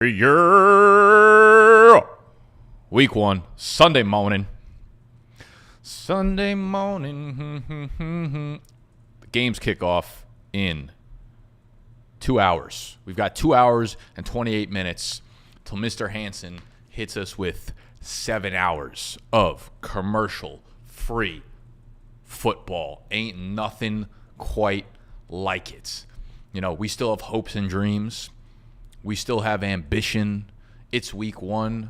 Yeah. Week 1, Sunday morning. Sunday morning. The games kick off in 2 hours. We've got 2 hours and 28 minutes till Mr. Hansen hits us with 7 hours of commercial-free football. Ain't nothing quite like it. You know, we still have hopes and dreams. We still have ambition. It's week 1.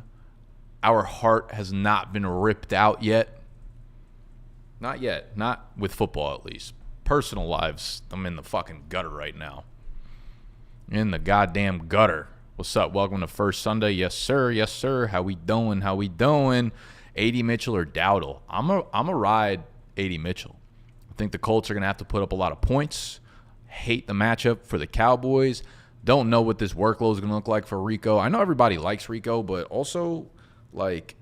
Our heart has not been ripped out yet. Not yet. Not with football, at least. Personal lives, I'm in the fucking gutter right now. In the goddamn gutter. What's up? Welcome to First Sunday. Yes, sir. Yes, sir. How we doing? How we doing? A.D. Mitchell or Dowdle? I'm a ride A.D. Mitchell. I think the Colts are going to have to put up a lot of points. Hate the matchup for the Cowboys. Don't know what this workload is going to look like for Rico. I know everybody likes Rico, but also, like,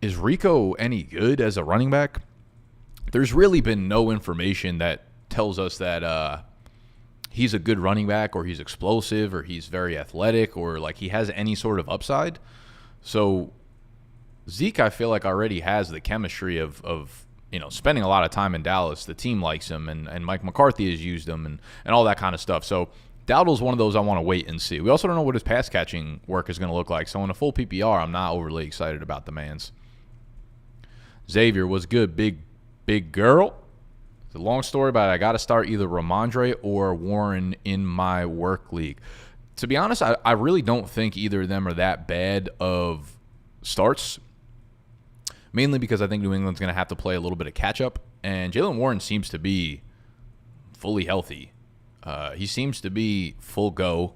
is Rico any good as a running back? There's really been no information that tells us that he's a good running back or he's explosive or he's very athletic or, like, he has any sort of upside. So Zeke, I feel like, already has the chemistry of you know, spending a lot of time in Dallas. The team likes him, and Mike McCarthy has used him and all that kind of stuff. So Dowdle's one of those I want to wait and see. We also don't know what his pass catching work is going to look like. So in a full PPR, I'm not overly excited about the man's. Xavier was good, big girl. It's a long story, but I got to start either Ramondre or Warren in my work league. To be honest, I really don't think either of them are that bad of starts. Mainly because I think New England's going to have to play a little bit of catch-up. And Jaylen Warren seems to be fully healthy. He seems to be full go.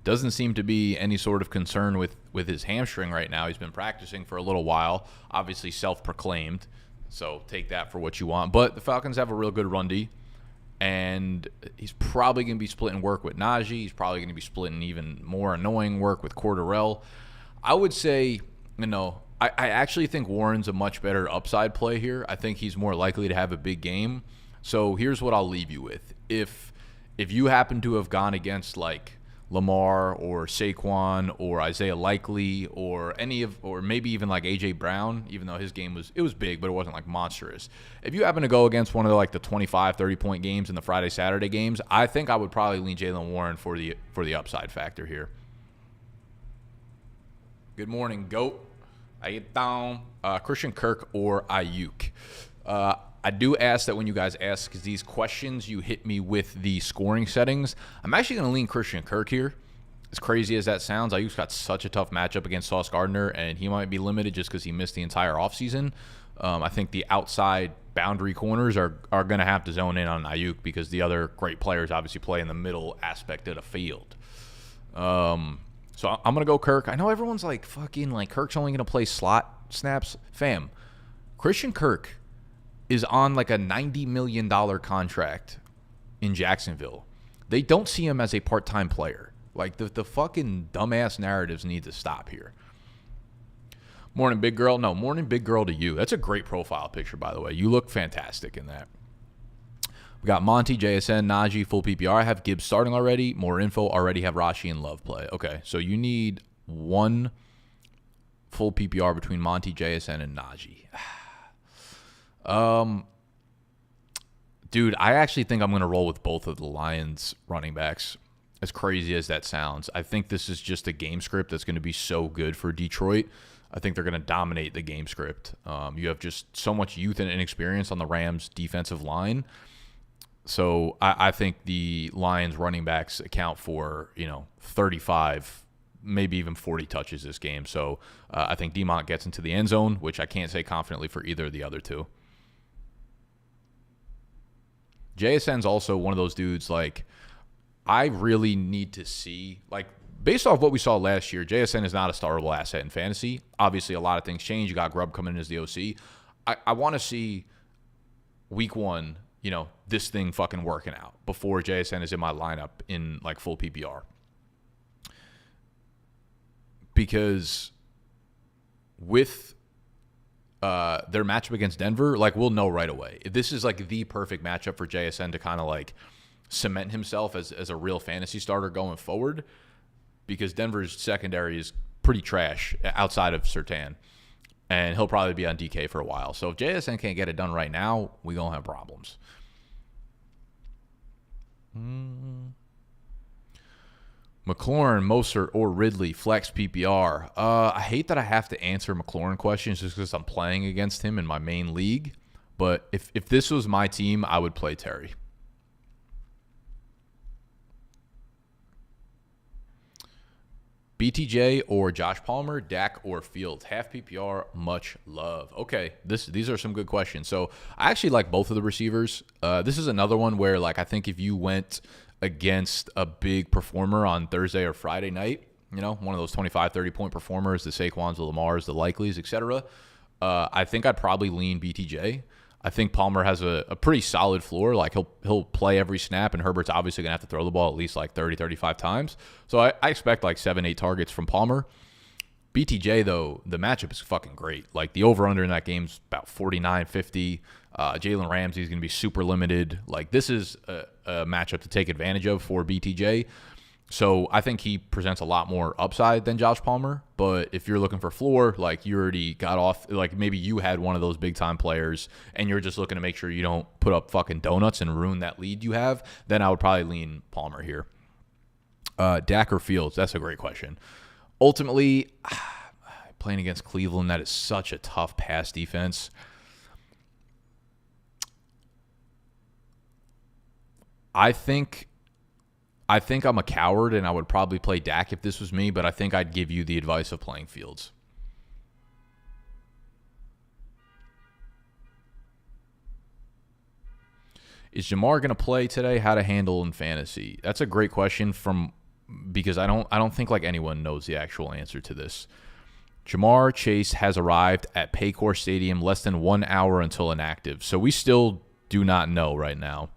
Doesn't seem to be any sort of concern with his hamstring right now. He's been practicing for a little while. Obviously self-proclaimed. So take that for what you want. But the Falcons have a real good run D. And he's probably going to be splitting work with Najee. He's probably going to be splitting even more annoying work with Cordarrelle. I would say, you know, I actually think Warren's a much better upside play here. I think he's more likely to have a big game. So here's what I'll leave you with. If you happen to have gone against like Lamar or Saquon or Isaiah Likely or maybe even like A.J. Brown, even though his game was big, but it wasn't like monstrous. If you happen to go against one of the 25, 30-point games in the Friday, Saturday games, I think I would probably lean Jaylen Warren for the upside factor here. Good morning, GOAT. I get down Christian Kirk or Ayuk. I do ask that when you guys ask these questions, you hit me with the scoring settings. I'm actually going to lean Christian Kirk here. As crazy as that sounds, Ayuk's got such a tough matchup against Sauce Gardner, and he might be limited just because he missed the entire offseason. I think the outside boundary corners are going to have to zone in on Ayuk because the other great players obviously play in the middle aspect of the field. So I'm going to go Kirk. I know everyone's like, fucking, like, Kirk's only going to play slot snaps. Fam, Christian Kirk is on like a $90 million contract in Jacksonville. They don't see him as a part-time player. Like, the fucking dumbass narratives need to stop here. Morning, big girl. No, morning, big girl to you. That's a great profile picture, by the way. You look fantastic in that. We got Monty, JSN, Najee, full PPR. I have Gibbs starting already. More info. Already have Rashi and Love play. Okay, so you need one full PPR between Monty, JSN, and Najee. Dude, I actually think I'm going to roll with both of the Lions running backs. As crazy as that sounds, I think this is just a game script that's going to be so good for Detroit. I think they're going to dominate the game script. You have just so much youth and inexperience on the Rams' defensive line. So I think the Lions running backs account for, 35, maybe even 40 touches this game. So I think DeMont gets into the end zone, which I can't say confidently for either of the other two. JSN's also one of those dudes, like, I really need to see, like, based off what we saw last year, JSN is not a startable asset in fantasy. Obviously, a lot of things change. You got Grubb coming in as the OC. I want to see week 1, this thing fucking working out before JSN is in my lineup in, like, full PPR. Because with their matchup against Denver, like, we'll know right away. This is, like, the perfect matchup for JSN to kind of, like, cement himself as a real fantasy starter going forward, because Denver's secondary is pretty trash outside of Surtain, and he'll probably be on DK for a while. So if JSN can't get it done right now, we're going to have problems. McLaurin, Mostert, or Ridley, flex PPR. I hate that I have to answer McLaurin questions just because I'm playing against him in my main league. But if this was my team, I would play Terry. BTJ or Josh Palmer, Dak or Fields, half PPR, much love. Okay, these are some good questions. So I actually like both of the receivers. This is another one where, like, I think if you went against a big performer on Thursday or Friday night, you know, one of those 25, 30-point performers, the Saquons, the Lamars, the Likeleys, etc., I think I'd probably lean BTJ. I think Palmer has a pretty solid floor. Like, he'll play every snap, and Herbert's obviously going to have to throw the ball at least like 30, 35 times. So I expect like 7, 8 targets from Palmer. BTJ, though, the matchup is fucking great. Like, the over-under in that game's about 49, 50. Jalen Ramsey's going to be super limited. Like, this is a matchup to take advantage of for BTJ. So I think he presents a lot more upside than Josh Palmer. But if you're looking for floor, like, you already got off, like, maybe you had one of those big-time players and you're just looking to make sure you don't put up fucking donuts and ruin that lead you have, then I would probably lean Palmer here. Dak or Fields? That's a great question. Ultimately, playing against Cleveland, that is such a tough pass defense. I think I'm a coward, and I would probably play Dak if this was me, but I think I'd give you the advice of playing Fields. Is Jamar going to play today? How to handle in fantasy? That's a great question because I don't think like anyone knows the actual answer to this. Jamar Chase has arrived at Paycor Stadium less than 1 hour until inactive, so we still do not know right now.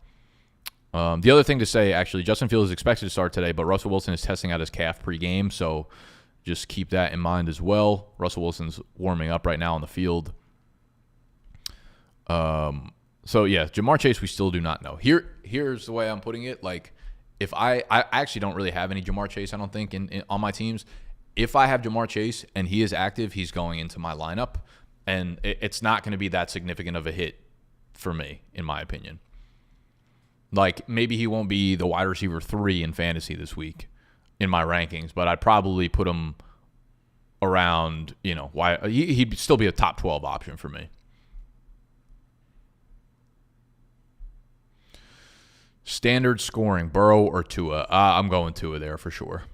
The other thing to say, actually, Justin Fields is expected to start today, but Russell Wilson is testing out his calf pregame, so just keep that in mind as well. Russell Wilson's warming up right now on the field. So, yeah, Jamar Chase, we still do not know. Here's the way I'm putting it. Like, if I actually don't really have any Jamar Chase, I don't think, on my teams. If I have Jamar Chase and he is active, he's going into my lineup, and it's not going to be that significant of a hit for me, in my opinion. Like, maybe he won't be the wide receiver 3 in fantasy this week in my rankings, but I'd probably put him around, you know, he'd still be a top 12 option for me. Standard scoring, Burrow or Tua? I'm going Tua there for sure.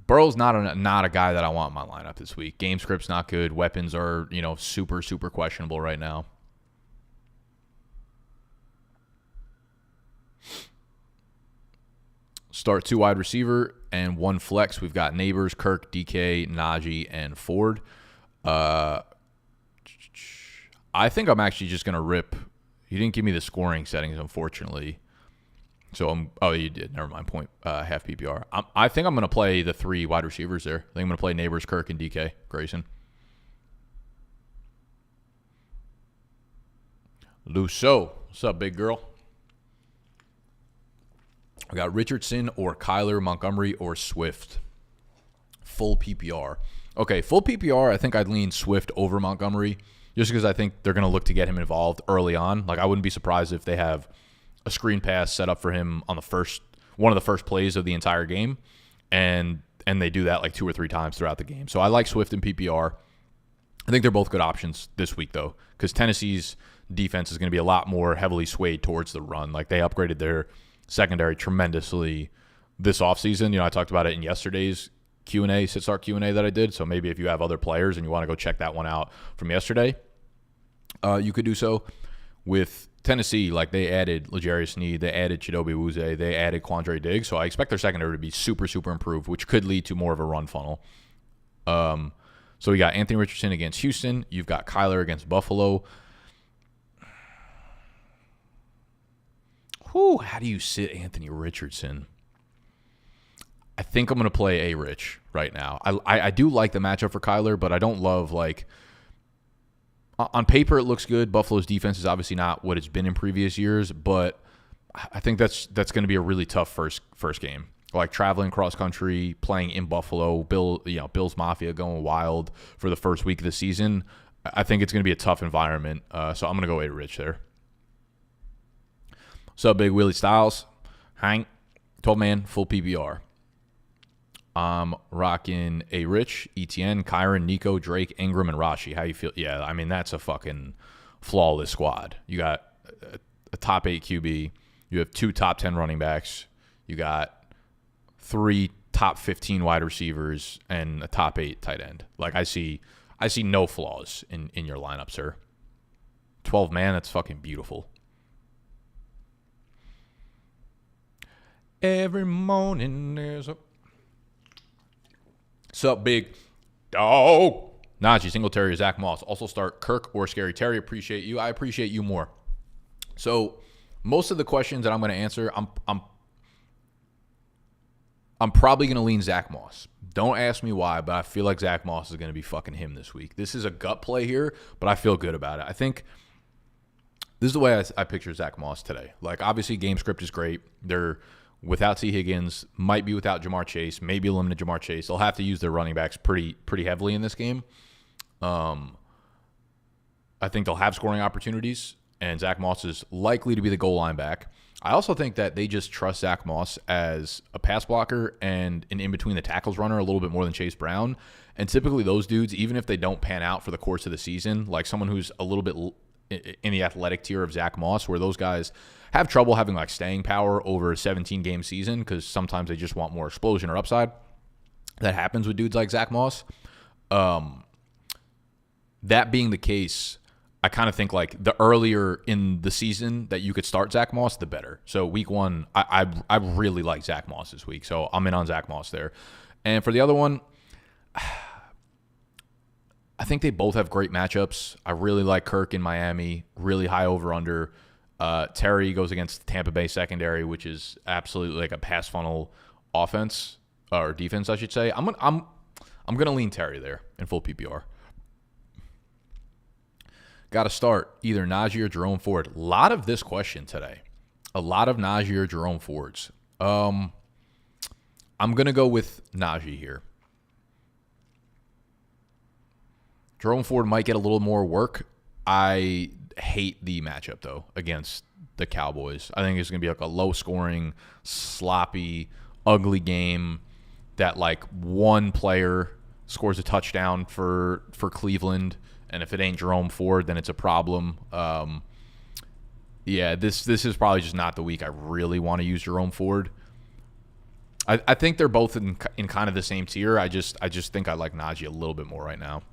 Burrow's not a guy that I want in my lineup this week. Game script's not good. Weapons are, you know, super, super questionable right now. Start 2 wide receiver and 1 flex. We've got Neighbors, Kirk, DK, Najee, and Ford. I think I'm actually just going to rip. You didn't give me the scoring settings, unfortunately. So you did. Never mind. Half PPR. I think I'm going to play the 3 wide receivers there. I think I'm going to play Neighbors, Kirk, and DK Grayson. Lusso, what's up, big girl? We got Richardson or Kyler, Montgomery or Swift. Full PPR. Okay, full PPR, I think I'd lean Swift over Montgomery just because I think they're going to look to get him involved early on. Like, I wouldn't be surprised if they have a screen pass set up for him on one of the first plays of the entire game, and they do that like 2 or 3 times throughout the game. So I like Swift and PPR. I think they're both good options this week, though, because Tennessee's defense is going to be a lot more heavily swayed towards the run. Like, they upgraded their secondary tremendously this offseason. You know, I talked about it in yesterday's Q&A, sit-start Q&A that I did. So maybe if you have other players and you want to go check that one out from yesterday, you could do so. With Tennessee, like, they added L'Jarius Sneed, they added Chidobe Awuzie, they added Quandre Diggs. So I expect their secondary to be super, super improved, which could lead to more of a run funnel. So we got Anthony Richardson against Houston. You've got Kyler against Buffalo. How do you sit Anthony Richardson? I think I'm going to play A-Rich right now. I do like the matchup for Kyler, but I don't love, like, on paper it looks good. Buffalo's defense is obviously not what it's been in previous years, but I think that's going to be a really tough first game. Like traveling cross country, playing in Buffalo, Bills Mafia going wild for the first week of the season. I think it's going to be a tough environment. So I'm going to go A-Rich there. So Big Willie Styles, Hank, 12-man, full PPR. I'm rocking A-Rich, ETN, Kyron, Nico, Drake, Ingram, and Rashi. How you feel? Yeah, I mean, that's a fucking flawless squad. You got a top 8 QB. You have 2 top 10 running backs. You got 3 top 15 wide receivers and a top 8 tight end. Like, I see no flaws in your lineup, sir. 12-man, that's fucking beautiful. Every morning there's a... Sup, big dog? Najee, Singletary, Zach Moss. Also start Kirk or Scary Terry. Appreciate you. I appreciate you more. So most of the questions that I'm going to answer, I'm probably going to lean Zach Moss. Don't ask me why, but I feel like Zach Moss is going to be fucking him this week. This is a gut play here, but I feel good about it. I think this is the way I picture Zach Moss today. Like, obviously, game script is great. They're without T. Higgins, might be without Jamar Chase, maybe eliminate Jamar Chase. They'll have to use their running backs pretty heavily in this game. I think they'll have scoring opportunities, and Zach Moss is likely to be the goal line back. I also think that they just trust Zach Moss as a pass blocker and an in-between-the-tackles runner a little bit more than Chase Brown. And typically those dudes, even if they don't pan out for the course of the season, like someone who's a little bit in the athletic tier of Zach Moss, where those guys have trouble having like staying power over a 17-game season because sometimes they just want more explosion or upside. That happens with dudes like Zach Moss. That being the case, I kind of think like the earlier in the season that you could start Zach Moss, the better. So week 1, I really like Zach Moss this week, so I'm in on Zach Moss there. And for the other one, I think they both have great matchups. I really like Kirk in Miami, really high over/under. Terry goes against the Tampa Bay secondary, which is absolutely like a pass funnel offense or defense, I should say. I'm gonna lean Terry there in full PPR. Got to start either Najee or Jerome Ford. A lot of this question today. A lot of Najee or Jerome Fords. I'm going to go with Najee here. Jerome Ford might get a little more work. I hate the matchup, though, against the Cowboys. I think it's going to be like a low-scoring, sloppy, ugly game that like one player scores a touchdown for Cleveland. And if it ain't Jerome Ford, then it's a problem. This is probably just not the week I really want to use Jerome Ford. I think they're both in kind of the same tier. I just think I like Najee a little bit more right now.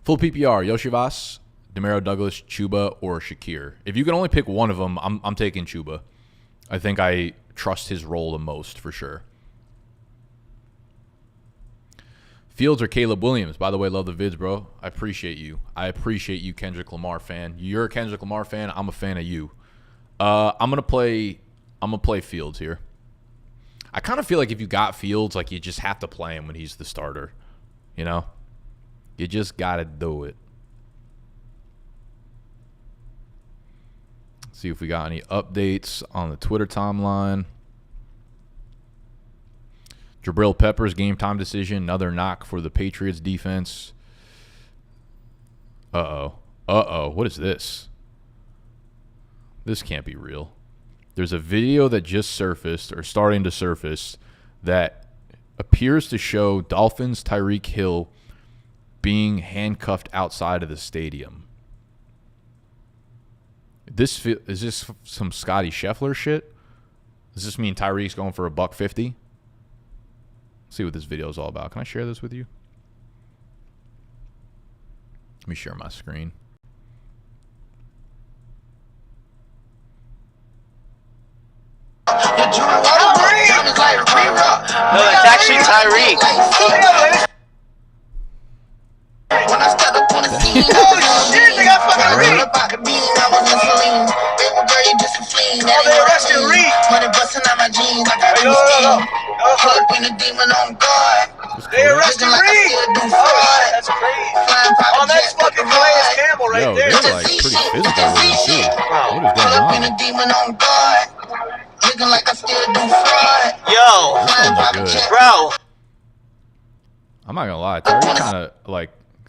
Full PPR, Yoshivas, Demaro Douglas, Chuba, or Shakir. If you can only pick one of them, I'm taking Chuba. I think I trust his role the most for sure. Fields or Caleb Williams. By the way, love the vids, bro. I appreciate you. Kendrick Lamar fan. You're a Kendrick Lamar fan. I'm a fan of you. I'm gonna play Fields here. I kind of feel like if you got Fields, like you just have to play him when he's the starter. You know, you just gotta do it. Let's see if we got any updates on the Twitter timeline. Jabril Peppers, game time decision. Another knock for the Patriots defense. What is this? This can't be real. There's a video that just surfaced, or starting to surface, that appears to show Dolphins Tyreek Hill being handcuffed outside of the stadium. Is this some Scotty Scheffler shit? Does this mean Tyreek's going for $150? See what this video is all about. Can I share this with you? Let me share my screen. No, it's actually Tyreek. When I stepped up on the scene, oh shit, they got fucking Reed. Oh, they arrested Reed. Money busting out my jeans, I got steam. Hood been a demon on guard. They arrested Reed. Oh, that's crazy. Oh, that's fucking Calais Campbell right Yo, there. they're like pretty physical with him too. What is going on? Looking like I still do fraud. Yo, This don't look good. bro. I'm not gonna lie.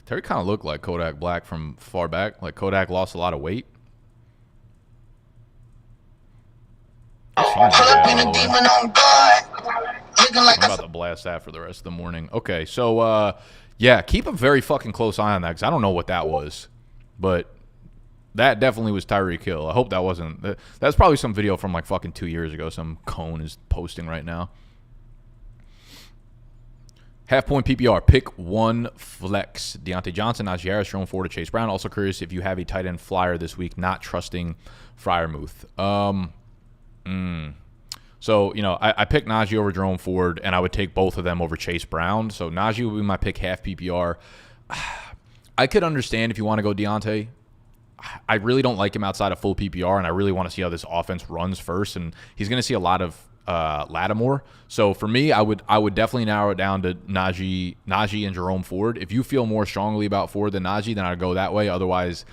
Terry kind of looked like Kodak Black from far back. Like Kodak lost a lot of weight. I'm about to blast that for the rest of the morning. Okay, so yeah, keep a very fucking close eye on that because I don't know what that was, but that definitely was Tyreek Hill. I hope that wasn't. That's probably some video from like fucking 2 years ago. Some cone is posting right now. Half-point PPR. Pick one flex. Deontay Johnson, Najee Harris, Jerome Ford, or Chase Brown. Also curious if you have a tight end flyer this week. Not trusting Freiermuth. So, you know, I picked Najee over Jerome Ford, and I would take both of them over Chase Brown. So Najee would be my pick half PPR. I could understand if you want to go Deontay. I really don't like him outside of full PPR, and I really want to see how this offense runs first. And he's going to see a lot of Lattimore. So for me, I would definitely narrow it down to Najee and Jerome Ford. If you feel more strongly about Ford than Najee, then I'd go that way. Otherwise,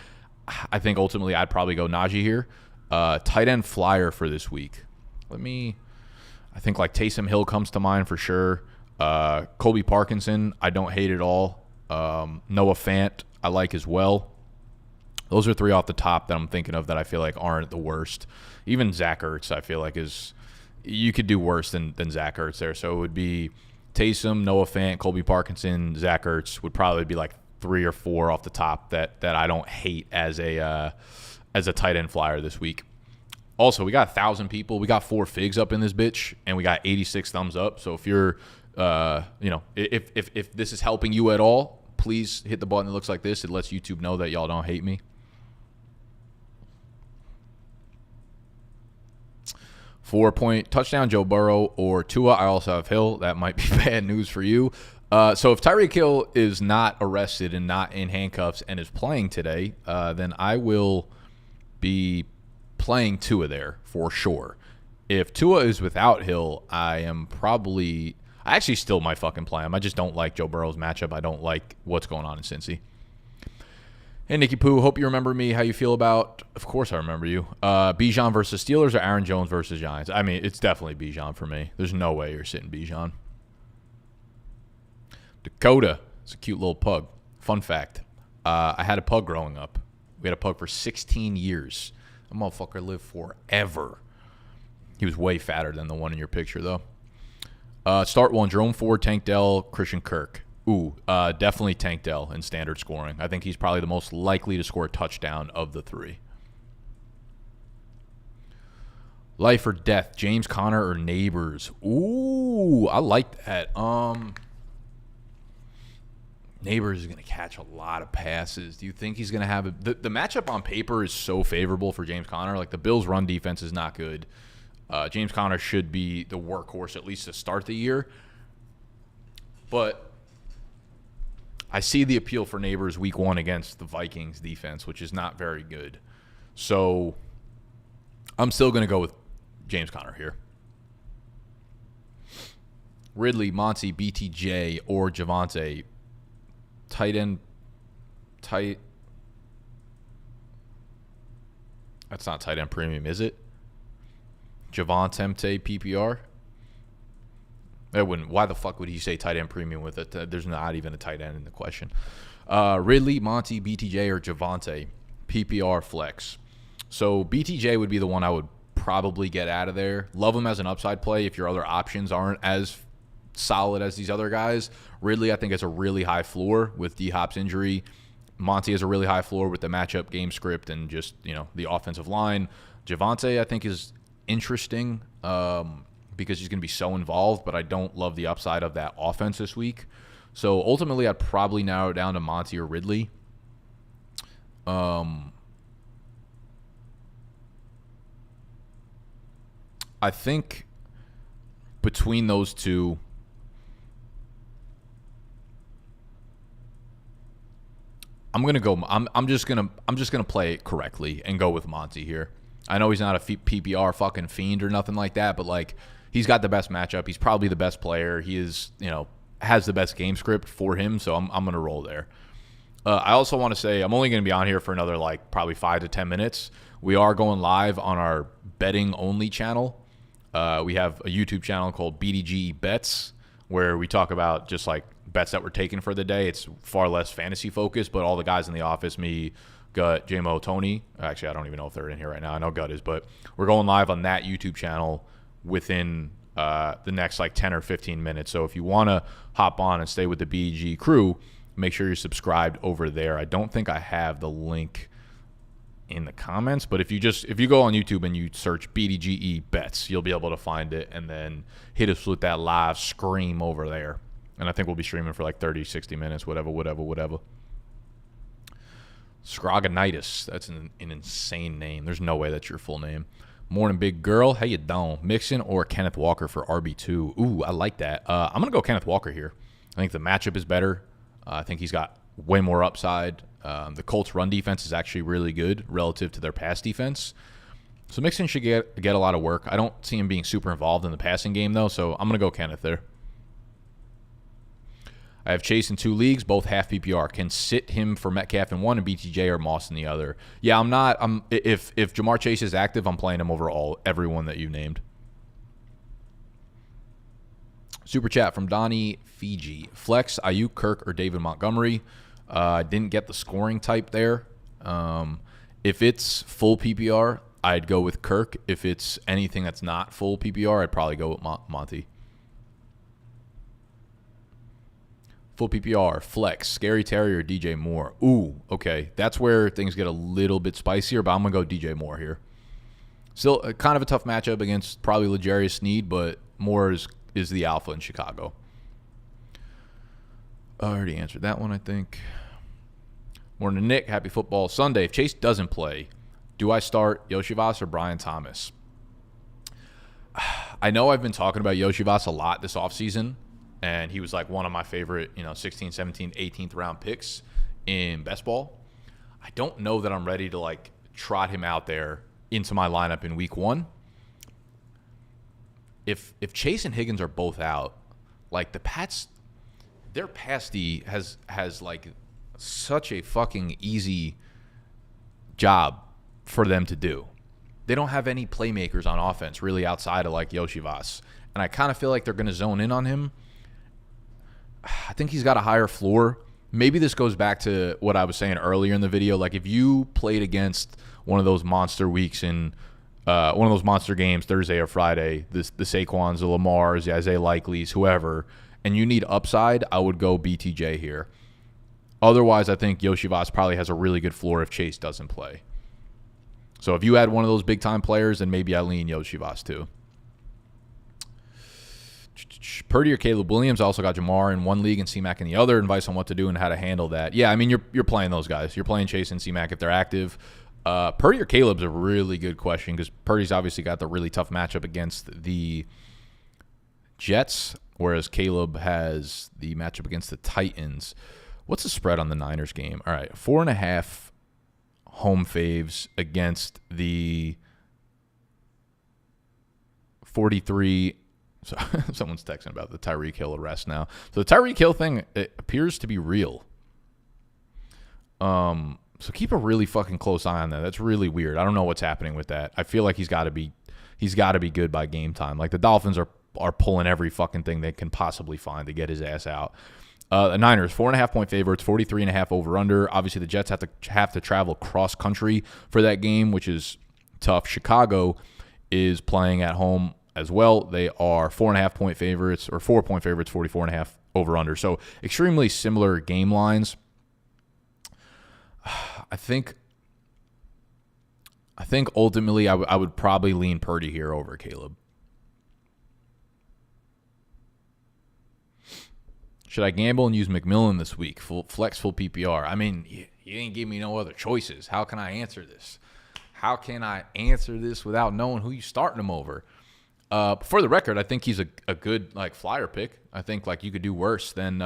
I think ultimately I'd probably go Najee here. Tight end flyer for this week. I think like Taysom Hill comes to mind for sure. Colby Parkinson, I don't hate at all. Noah Fant, I like as well. Those are three off the top that I'm thinking of that I feel like aren't the worst. Even Zach Ertz, I feel like you could do worse than Zach Ertz there. So it would be Taysom, Noah Fant, Colby Parkinson, Zach Ertz would probably be like 3 or 4 off the top that I don't hate as a tight end flyer this week. Also, we got 1,000 people. We got 4 figs up in this bitch, and we got 86 thumbs up. So if you're, if this is helping you at all, please hit the button that looks like this. It lets YouTube know that y'all don't hate me. 4-point touchdown, Joe Burrow or Tua. I also have Hill. That might be bad news for you. So if Tyreek Hill is not arrested and not in handcuffs and is playing today, then I will be playing Tua there for sure. If Tua is without Hill, I actually still might fucking play him. I just don't like Joe Burrow's matchup. I don't like what's going on in Cincy. Hey, Nicky Poo, hope you remember me. How you feel about, of course I remember you, Bijan versus Steelers or Aaron Jones versus Giants? I mean, it's definitely Bijan for me. There's no way you're sitting Bijan. Dakota, it's a cute little pug. Fun fact, I had a pug growing up. We had a pug for 16 years. That motherfucker lived forever. He was way fatter than the one in your picture, though. Start one, Jerome Ford, Tank Dell, Christian Kirk. Ooh, definitely Tank Dell in standard scoring. I think he's probably the most likely to score a touchdown of the 3. Life or death, James Conner or Neighbors? Ooh, I like that. Neighbors is going to catch a lot of passes. Do you think he's going to have the matchup on paper is so favorable for James Conner? Like the Bills' run defense is not good. James Conner should be the workhorse at least to start the year. But I see the appeal for Neighbors week 1 against the Vikings defense, which is not very good. So I'm still going to go with James Conner here. Ridley, Monty, BTJ, or Javonte. Tight end. That's not tight end premium, is it? Javonte PPR? That wouldn't. Why the fuck would he say tight end premium with it? There's not even a tight end in the question. Ridley, Monty, BTJ, or Javonte PPR flex. So BTJ would be the one I would probably get out of there. Love him as an upside play if your other options aren't as solid as these other guys. Ridley, I think, has a really high floor with D-Hop's injury. Monty has a really high floor with the matchup game script and just, the offensive line. Javonte, I think, is interesting because he's going to be so involved, but I don't love the upside of that offense this week. So ultimately, I'd probably narrow it down to Monty or Ridley. I think between those two, I'm just gonna play it correctly and go with Monty here. I know he's not a PPR fucking fiend or nothing like that, but like he's got the best matchup. He's probably the best player. He is, has the best game script for him, so I'm going to roll there. I also want to say I'm only going to be on here for another like probably 5 to 10 minutes. We are going live on our betting only channel. We have a YouTube channel called BDGE Bets where we talk about just like bets that we're taking for the day. It's far less fantasy focused, but all the guys in the office, me, Gut, J-Mo, Tony. Actually, I don't even know if they're in here right now. I know Gut is, but we're going live on that YouTube channel within the next like 10 or 15 minutes. So if you want to hop on and stay with the BG crew, make sure you're subscribed over there. I don't think I have the link in the comments, but if you go on YouTube and you search BDGE Bets, you'll be able to find it, and then hit us with that live scream over there. And I think we'll be streaming for like 30, 60 minutes, whatever. Scrogonitis. That's an insane name. There's no way that's your full name. Morning, big girl. How you doing? Mixon or Kenneth Walker for RB2? Ooh, I like that. I'm going to go Kenneth Walker here. I think the matchup is better. I think he's got way more upside. The Colts' run defense is actually really good relative to their pass defense. So Mixon should get a lot of work. I don't see him being super involved in the passing game, though, so I'm going to go Kenneth there. I have Chase in 2 leagues, both half PPR. Can sit him for Metcalf in one and BTJ or Moss in the other. Yeah, I'm not. If Jamar Chase is active, I'm playing him over everyone that you named. Super chat from Donnie Fiji. Flex, Ayuk, Kirk, or David Montgomery. Didn't get the scoring type there. If it's full PPR, I'd go with Kirk. If it's anything that's not full PPR, I'd probably go with Monty. Full PPR, Flex, Scary Terry, or DJ Moore. Ooh, okay. That's where things get a little bit spicier, but I'm going to go DJ Moore here. Still kind of a tough matchup against probably L'Jarius Sneed, but Moore is the alpha in Chicago. I already answered that one, I think. Morning, Nick. Happy Football Sunday. If Chase doesn't play, do I start Yoshivas or Brian Thomas? I know I've been talking about Yoshivas a lot this offseason, and he was like one of my favorite, 16, 17, 18th round picks in best ball. I don't know that I'm ready to like trot him out there into my lineup in week 1. If Chase and Higgins are both out, like the Pats, their pass D has like such a fucking easy job for them to do. They don't have any playmakers on offense really outside of like Yoshivas. And I kind of feel like they're going to zone in on him. I think he's got a higher floor. Maybe this goes back to what I was saying earlier in the video. Like if you played against one of those monster weeks in one of those monster games Thursday or Friday, the Saquons, the Lamars, the Isaiah Likeleys, whoever, and you need upside, I would go BTJ here. Otherwise, I think Yoshivas probably has a really good floor if Chase doesn't play. So if you had one of those big-time players, then maybe I lean Yoshivas too. Purdy or Caleb Williams. I also got Jamar in one league and C-Mac in the other. Advice on what to do and how to handle that. Yeah, I mean, you're playing those guys. You're playing Chase and C-Mac if they're active. Purdy or Caleb's a really good question because Purdy's obviously got the really tough matchup against the Jets, whereas Caleb has the matchup against the Titans. What's the spread on the Niners game? All right, 4.5 home faves against the 43. So someone's texting about the Tyreek Hill arrest now. So the Tyreek Hill thing, it appears to be real. So keep a really fucking close eye on that. That's really weird. I don't know what's happening with that. I feel like he's got to be good by game time. Like the Dolphins are pulling every fucking thing they can possibly find to get his ass out. The Niners, 4.5 point favorites, 43.5 over under. Obviously, the Jets have to travel cross country for that game, which is tough. Chicago is playing at home as well. They are 4.5 point favorites or 4 point favorites, 44.5 over under. So extremely similar game lines. I think ultimately I would probably lean Purdy here over Caleb. Should I gamble and use McMillan this week? Full PPR. I mean, you ain't give me no other choices. How can I answer this? How can I answer this without knowing who you starting him over? For the record, I think he's a good like flyer pick. I think like you could do worse than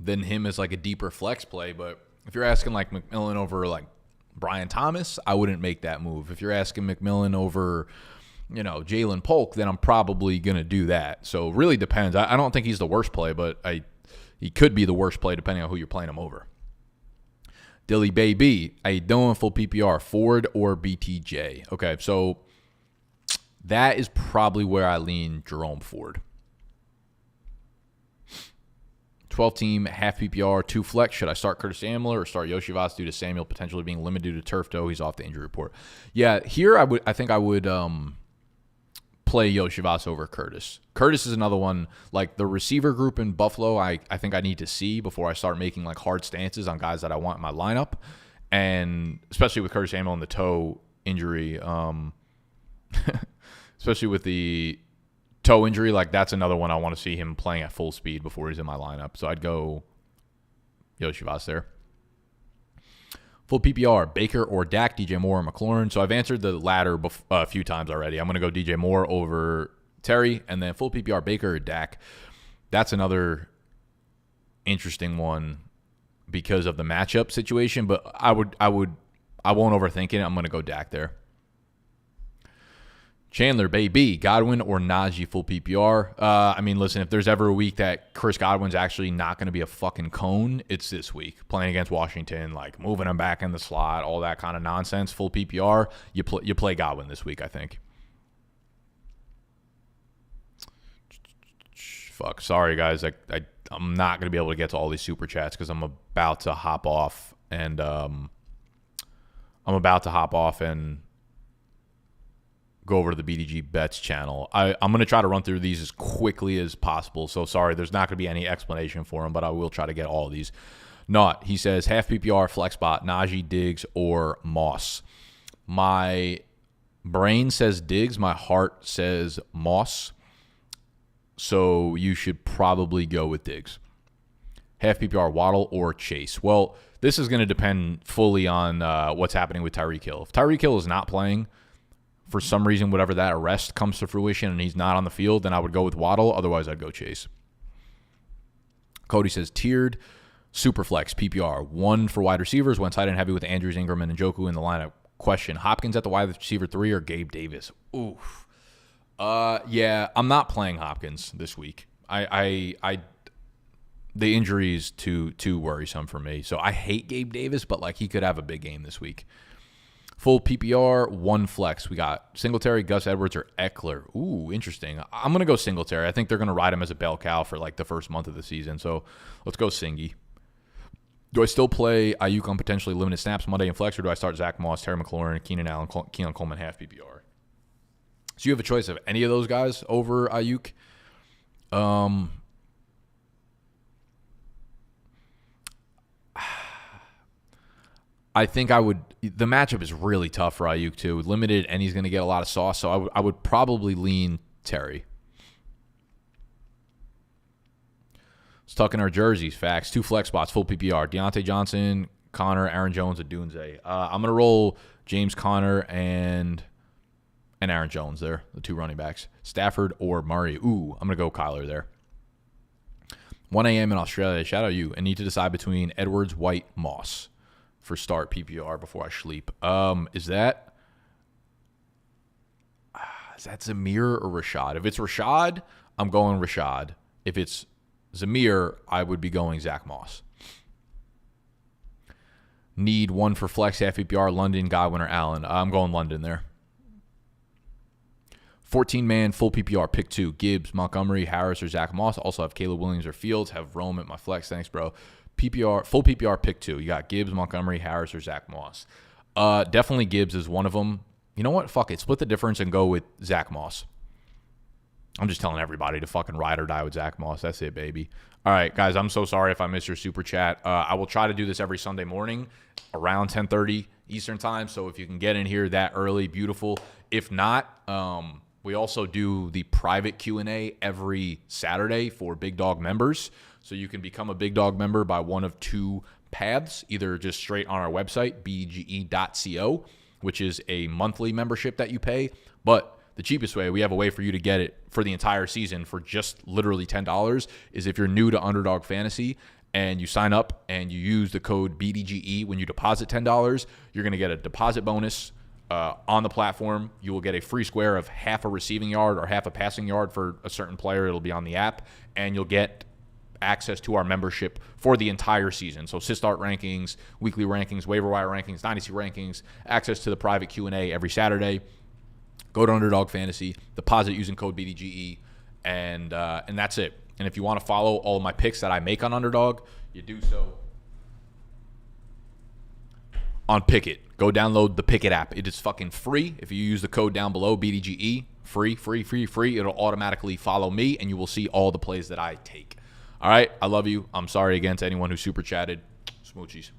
than him as like a deeper flex play. But if you're asking like McMillan over like Brian Thomas, I wouldn't make that move. If you're asking McMillan over, Jalen Polk, then I'm probably going to do that. So it really depends. I don't think he's the worst play, but he could be the worst play depending on who you're playing him over. Dilly Baby, how you doing? Full PPR, Ford or BTJ? Okay, so that is probably where I lean Jerome Ford. 12-team, half PPR, 2 flex. Should I start Curtis Samuel or start Yoshivas due to Samuel potentially being limited due to turf toe? He's off the injury report. Yeah, here I think I would play Yoshivas over Curtis. Curtis is another one, like the receiver group in Buffalo, I think I need to see before I start making like hard stances on guys that I want in my lineup. And especially with Curtis Samuel and the toe injury, especially with the toe injury, like that's another one I want to see him playing at full speed before he's in my lineup. So I'd go Yoshivas there. Full PPR, Baker or Dak, DJ Moore or McLaurin. So I've answered the latter a few times already. I'm going to go DJ Moore over Terry, and then full PPR, Baker or Dak. That's another interesting one because of the matchup situation, but I won't overthink it. I'm going to go Dak there. Chandler, baby, Godwin or Najee full PPR. Listen, if there's ever a week that Chris Godwin's actually not going to be a fucking cone, it's this week. Playing against Washington, like moving him back in the slot, all that kind of nonsense. Full PPR, you play Godwin this week, I think. Fuck, sorry guys, I'm not going to be able to get to all these super chats because I'm about to hop off and go over to the BDG Bets channel. I'm going to try to run through these as quickly as possible. So sorry, there's not going to be any explanation for them, but I will try to get all of these. Not, he says, half PPR, flex spot, Najee, Diggs, or Moss. My brain says Diggs. My heart says Moss. So you should probably go with Diggs. Half PPR, Waddle or Chase. Well, this is going to depend fully on what's happening with Tyreek Hill. If Tyreek Hill is not playing, for some reason, whatever that arrest comes to fruition and he's not on the field, then I would go with Waddle. Otherwise, I'd go Chase. Cody says tiered, super flex, PPR. 1 for wide receivers, went tight end heavy with Andrews, Ingram, and Njoku in the lineup. Question, Hopkins at the wide receiver 3 or Gabe Davis? Oof. Yeah, I'm not playing Hopkins this week. The injury is too worrisome for me. So I hate Gabe Davis, but like he could have a big game this week. Full PPR, 1 flex. We got Singletary, Gus Edwards, or Eckler. Ooh, interesting. I'm going to go Singletary. I think they're going to ride him as a bell cow for like the first month of the season. So let's go Singy. Do I still play Ayuk on potentially limited snaps Monday in flex, or do I start Zach Moss, Terry McLaurin, Keenan Allen, Keelan Coleman, half PPR? So you have a choice of any of those guys over Ayuk. I think I would. The matchup is really tough for Ayuk too. Limited, and he's going to get a lot of sauce. So I would probably lean Terry. Let's talk in our jerseys. Facts. 2 flex spots. Full PPR. Deontay Johnson, Connor, Aaron Jones, and Dunze. I'm going to roll James Conner and Aaron Jones there. The 2 running backs. Stafford or Murray. Ooh, I'm going to go Kyler there. 1 a.m. in Australia. Shout out you. I need to decide between Edwards, White, Moss for start PPR before I sleep. Is that Zamir or Rashad? If it's Rashad, I'm going Rashad. If it's Zamir, I would be going Zach Moss. Need 1 for flex, half PPR, London, Godwin, or Allen. I'm going London there. 14-man, full PPR, pick 2. Gibbs, Montgomery, Harris, or Zach Moss. Also have Caleb Williams or Fields. Have Rome at my flex. Thanks, bro. PPR, full PPR, pick 2. You got Gibbs, Montgomery, Harris, or Zach Moss. Definitely Gibbs is one of them. You know what? Fuck it. Split the difference and go with Zach Moss. I'm just telling everybody to fucking ride or die with Zach Moss. That's it, baby. All right, guys, I'm so sorry if I missed your super chat. I will try to do this every Sunday morning around 10:30 Eastern time. So if you can get in here that early, beautiful. If not, we also do the private Q&A every Saturday for Big Dog members. So you can become a Big Dog member by one of 2 paths, either just straight on our website, bdge.co, which is a monthly membership that you pay. But the cheapest way, we have a way for you to get it for the entire season for just literally $10, is if you're new to Underdog Fantasy and you sign up and you use the code BDGE when you deposit $10, you're going to get a deposit bonus on the platform. You will get a free square of half a receiving yard or half a passing yard for a certain player. It'll be on the app, and you'll get access to our membership for the entire season. So Sistart rankings, weekly rankings, waiver wire rankings, dynasty rankings, access to the private Q&A every Saturday. Go to Underdog Fantasy, deposit using code BDGE, and that's it. And if you want to follow all of my picks that I make on Underdog, you do so on Pickit. Go download the Pickit app. It is fucking free. If you use the code down below, BDGE, free. It'll automatically follow me, and you will see all the plays that I take. All right, I love you. I'm sorry again to anyone who super chatted. Smoochies.